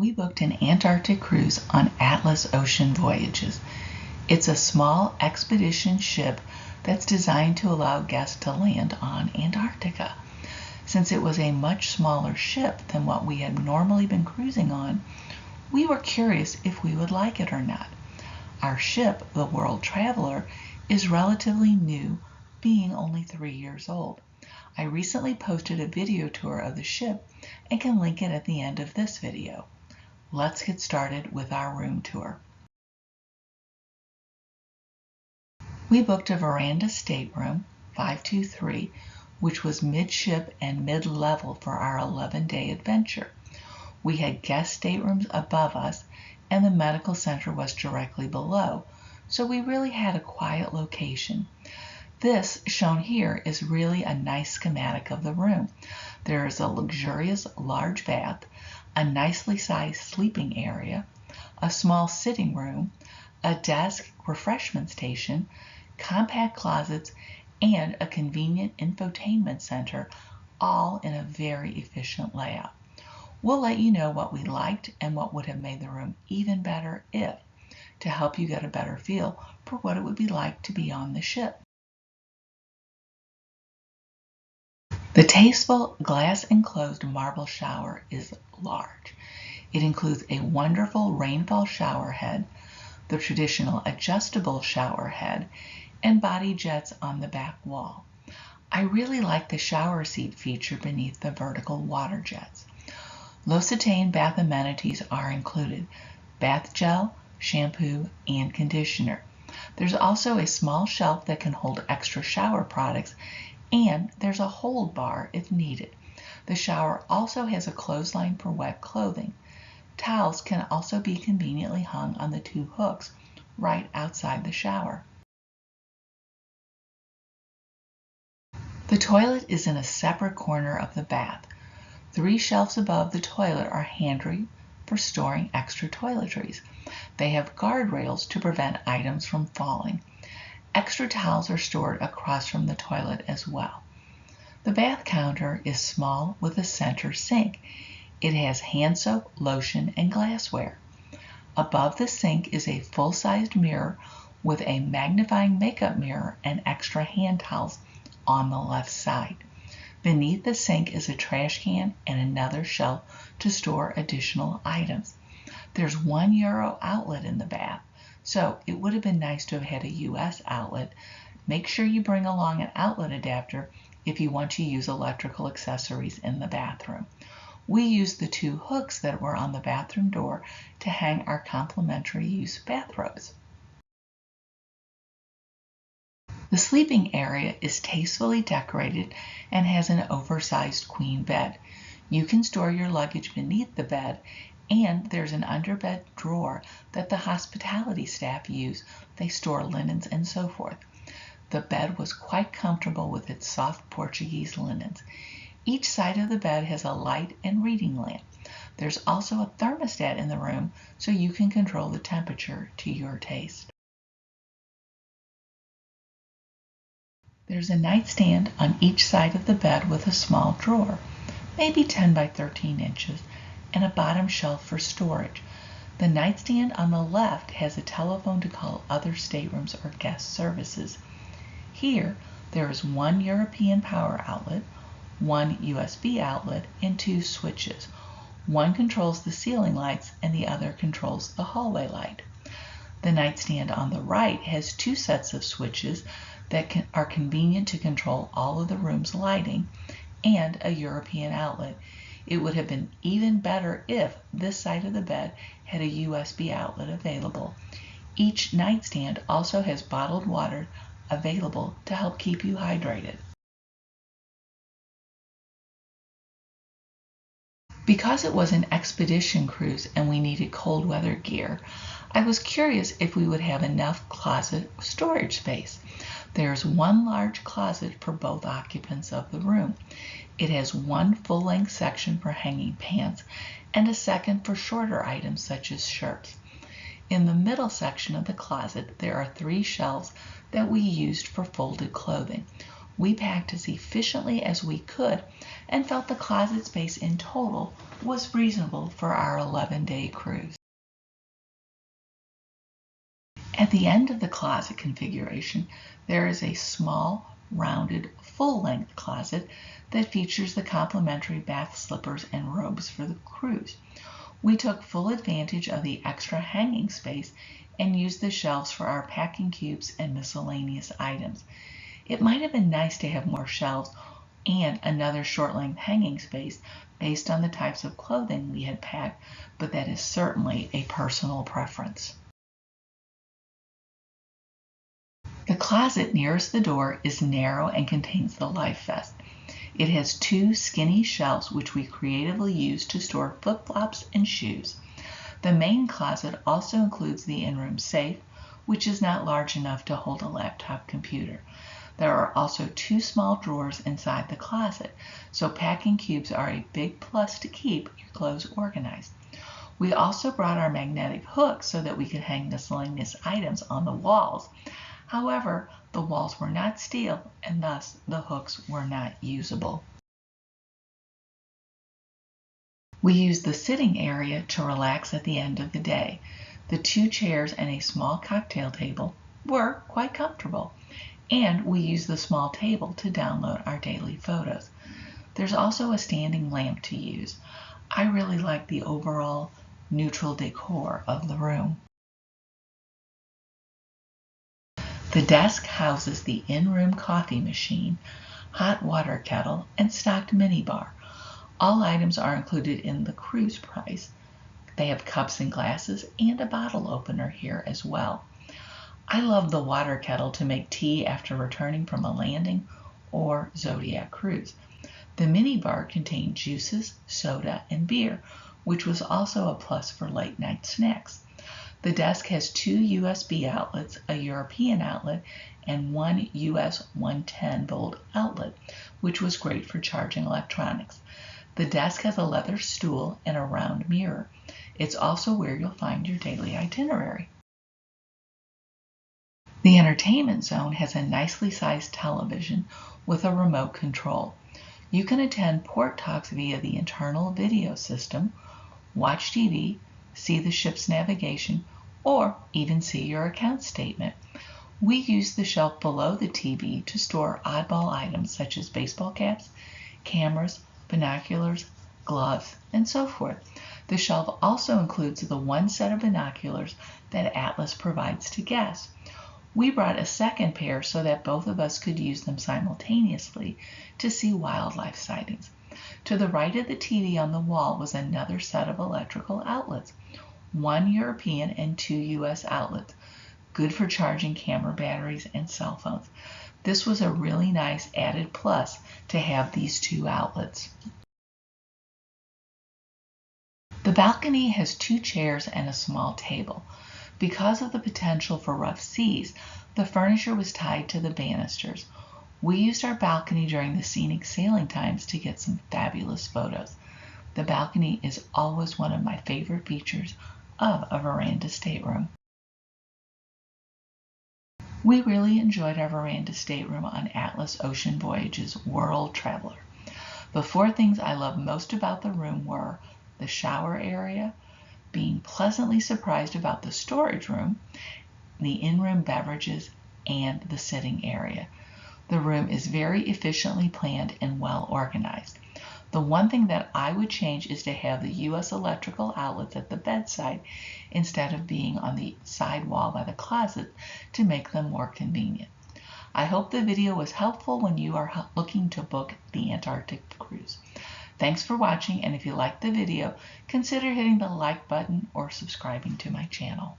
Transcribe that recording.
We booked an Antarctic cruise on Atlas Ocean Voyages. It's a small expedition ship that's designed to allow guests to land on Antarctica. Since it was a much smaller ship than what we had normally been cruising on, we were curious if we would like it or not. Our ship, the World Traveler, is relatively new, being only 3 years old. I recently posted a video tour of the ship and can link it at the end of this video. Let's get started with our room tour. We booked a Veranda stateroom, 523, which was midship and mid-level for our 11-day adventure. We had guest staterooms above us, and the medical center was directly below, so we really had a quiet location. This, shown here, is really a nice schematic of the room. There is a luxurious large bath, a nicely sized sleeping area, a small sitting room, a desk, refreshment station, compact closets, and a convenient infotainment center, all in a very efficient layout. We'll let you know what we liked and what would have made the room even better if, to help you get a better feel for what it would be like to be on the ship. The tasteful glass-enclosed marble shower is large. It includes a wonderful rainfall shower head, the traditional adjustable shower head, and body jets on the back wall. I really like the shower seat feature beneath the vertical water jets. L'Occitane bath amenities are included: bath gel, shampoo, and conditioner. There's also a small shelf that can hold extra shower products, and there's a hold bar if needed. The shower also has a clothesline for wet clothing. Towels can also be conveniently hung on the 2 hooks right outside the shower. The toilet is in a separate corner of the bath. 3 shelves above the toilet are handrails for storing extra toiletries. They have guardrails to prevent items from falling. Extra towels are stored across from the toilet as well. The bath counter is small with a center sink. It has hand soap, lotion, and glassware. Above the sink is a full-sized mirror with a magnifying makeup mirror and extra hand towels on the left side. Beneath the sink is a trash can and another shelf to store additional items. There's €1 outlet in the bath, so it would have been nice to have had a US outlet. Make sure you bring along an outlet adapter if you want to use electrical accessories in the bathroom. We used the 2 hooks that were on the bathroom door to hang our complimentary use bathrobes. The sleeping area is tastefully decorated and has an oversized queen bed. You can store your luggage beneath the bed, and there's an underbed drawer that the hospitality staff use. They store linens and so forth. The bed was quite comfortable with its soft Portuguese linens. Each side of the bed has a light and reading lamp. There's also a thermostat in the room so you can control the temperature to your taste. There's a nightstand on each side of the bed with a small drawer, maybe 10 by 13 inches, and a bottom shelf for storage. The nightstand on the left has a telephone to call other staterooms or guest services. Here, there is 1 European power outlet, 1 USB outlet, and 2 switches. One controls the ceiling lights and the other controls the hallway light. The nightstand on the right has 2 sets of switches that are convenient to control all of the room's lighting, and a European outlet. It would have been even better if this side of the bed had a USB outlet available. Each nightstand also has bottled water available to help keep you hydrated. Because it was an expedition cruise and we needed cold weather gear, I was curious if we would have enough closet storage space. There's 1 large closet for both occupants of the room. It has 1 full-length section for hanging pants and a second for shorter items such as shirts. In the middle section of the closet, there are 3 shelves that we used for folded clothing. We packed as efficiently as we could and felt the closet space in total was reasonable for our 11-day cruise. At the end of the closet configuration, there is a small, rounded, full-length closet that features the complimentary bath slippers and robes for the cruise. We took full advantage of the extra hanging space and used the shelves for our packing cubes and miscellaneous items. It might have been nice to have more shelves and another short-length hanging space based on the types of clothing we had packed, but that is certainly a personal preference. The closet nearest the door is narrow and contains the life vest. It has two skinny shelves which we creatively use to store flip-flops and shoes. The main closet also includes the in-room safe, which is not large enough to hold a laptop computer. There are also two small drawers inside the closet, so packing cubes are a big plus to keep your clothes organized. We also brought our magnetic hooks so that we could hang miscellaneous items on the walls. However, the walls were not steel and thus the hooks were not usable. We used the sitting area to relax at the end of the day. The two chairs and a small cocktail table were quite comfortable, and we used the small table to download our daily photos. There's also a standing lamp to use. I really like the overall neutral decor of the room. The desk houses the in-room coffee machine, hot water kettle, and stocked minibar. All items are included in the cruise price. They have cups and glasses and a bottle opener here as well. I love the water kettle to make tea after returning from a landing or Zodiac cruise. The minibar contained juices, soda, and beer, which was also a plus for late night snacks. The desk has two USB outlets, a European outlet, and one US 110 volt outlet, which was great for charging electronics. The desk has a leather stool and a round mirror. It's also where you'll find your daily itinerary. The entertainment zone has a nicely sized television with a remote control. You can attend port talks via the internal video system, watch TV, see the ship's navigation, or even see your account statement. We use the shelf below the TV to store oddball items such as baseball caps, cameras, binoculars, gloves, and so forth. The shelf also includes the one set of binoculars that Atlas provides to guests. We brought a second pair so that both of us could use them simultaneously to see wildlife sightings. To the right of the TV on the wall was another set of electrical outlets, one European and two US outlets, good for charging camera batteries and cell phones. This was a really nice added plus to have these two outlets. The balcony has two chairs and a small table. Because of the potential for rough seas, the furniture was tied to the banisters. We used our balcony during the scenic sailing times to get some fabulous photos. The balcony is always one of my favorite features of a Veranda stateroom. We really enjoyed our Veranda stateroom on Atlas Ocean Voyages World Traveler. The four things I loved most about the room were the shower area, being pleasantly surprised about the storage room, the in-room beverages, and the sitting area. The room is very efficiently planned and well organized. The one thing that I would change is to have the US electrical outlets at the bedside instead of being on the side wall by the closet to make them more convenient. I hope the video was helpful when you are looking to book the Antarctic cruise. Thanks for watching, and if you liked the video, consider hitting the like button or subscribing to my channel.